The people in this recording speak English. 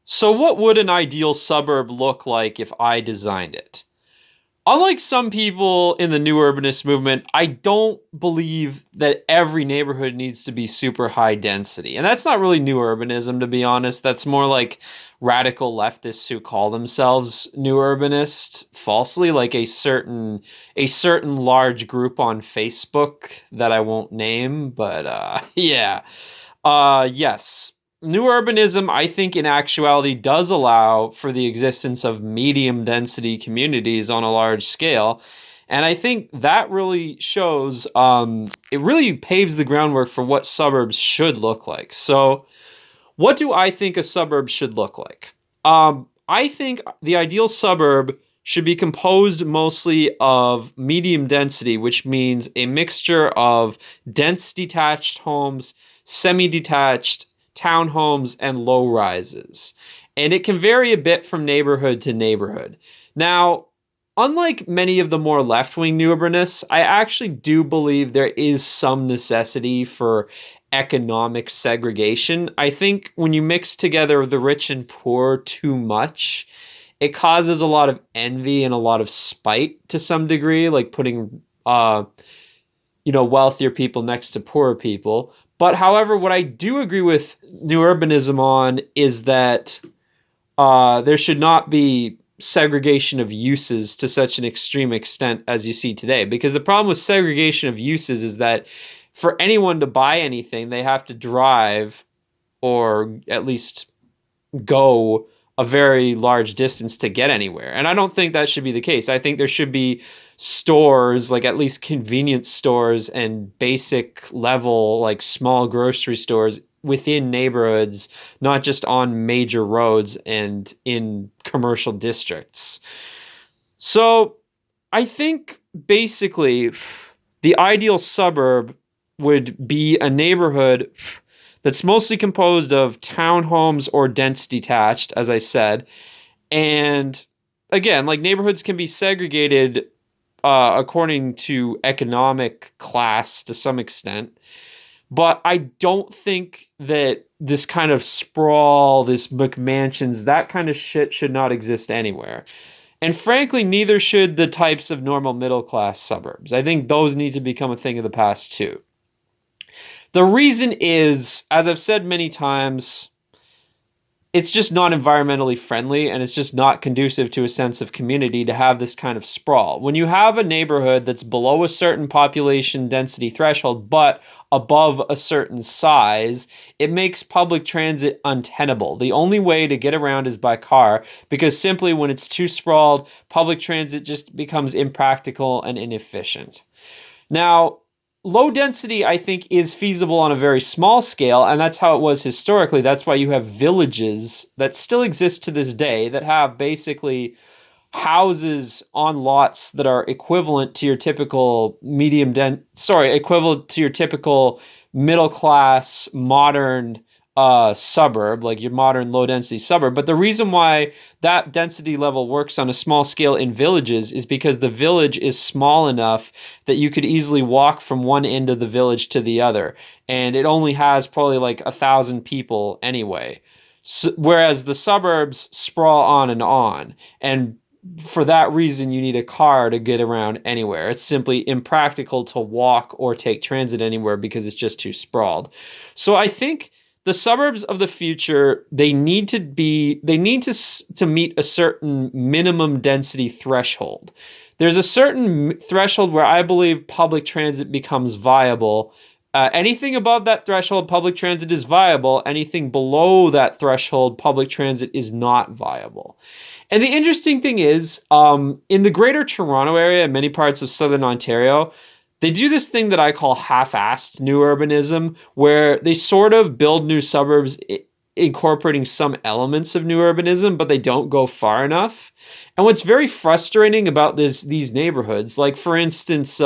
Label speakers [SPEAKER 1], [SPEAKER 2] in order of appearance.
[SPEAKER 1] So, what would an ideal suburb look like if I designed it? Unlike some people in the new urbanist movement, I don't believe that every neighborhood needs to be super high density. And that's not really new urbanism, to be honest. That's more like radical leftists who call themselves new urbanists falsely, like a certain large group on Facebook that I won't name, but yeah. Yes. New urbanism, I think, in actuality, does allow for the existence of medium density communities on a large scale. And I think that really shows, it really paves the groundwork for what suburbs should look like. So, what do I think a suburb should look like? I think the ideal suburb should be composed mostly of medium density, which means a mixture of dense detached homes, semi detached townhomes, and low rises. And it can vary a bit from neighborhood to neighborhood. Now, unlike many of the more left wing new urbanists, I actually do believe there is some necessity for economic segregation. I think when you mix together the rich and poor too much, it causes a lot of envy and a lot of spite to some degree, like putting wealthier people next to poorer people. But however, what I do agree with new urbanism on is that there should not be segregation of uses to such an extreme extent as you see today. Because the problem with segregation of uses is that for anyone to buy anything, they have to drive or at least go a very large distance to get anywhere. And I don't think that should be the case. I think there should be stores, like at least convenience stores and basic level, like small grocery stores within neighborhoods, not just on major roads and in commercial districts. So I think basically the ideal suburb would be a neighborhood that's mostly composed of townhomes or dense detached, as I said. And again, like neighborhoods can be segregated according to economic class to some extent. But I don't think that this kind of sprawl, this McMansions, that kind of shit should not exist anywhere. And frankly, neither should the types of normal middle class suburbs. I think those need to become a thing of the past too. The reason is, as I've said many times, it's just not environmentally friendly and it's just not conducive to a sense of community to have this kind of sprawl. When you have a neighborhood that's below a certain population density threshold but above a certain size, it makes public transit untenable. The only way to get around is by car because simply when it's too sprawled, public transit just becomes impractical and inefficient. Now, low density, I think, is feasible on a very small scale, and that's how it was historically. That's why you have villages that still exist to this day that have basically houses on lots that are equivalent to your typical equivalent to your typical middle class modern suburb, like your modern low density suburb. But the reason why that density level works on a small scale in villages is because the village is small enough that you could easily walk from one end of the village to the other. And it only has probably like 1,000 people anyway. Whereas the suburbs sprawl on and on. And for that reason, you need a car to get around anywhere. It's simply impractical to walk or take transit anywhere because it's just too sprawled. So I think the suburbs of the future, they need to meet a certain minimum density threshold. There's a certain threshold where I believe public transit becomes viable. Anything above that threshold, public transit is viable. Anything below that threshold, public transit is not viable. And the interesting thing is, in the greater Toronto area and many parts of southern Ontario, they do this thing that I call half-assed new urbanism, where they sort of build new suburbs incorporating some elements of new urbanism, but they don't go far enough. And what's very frustrating about these neighborhoods, like for instance,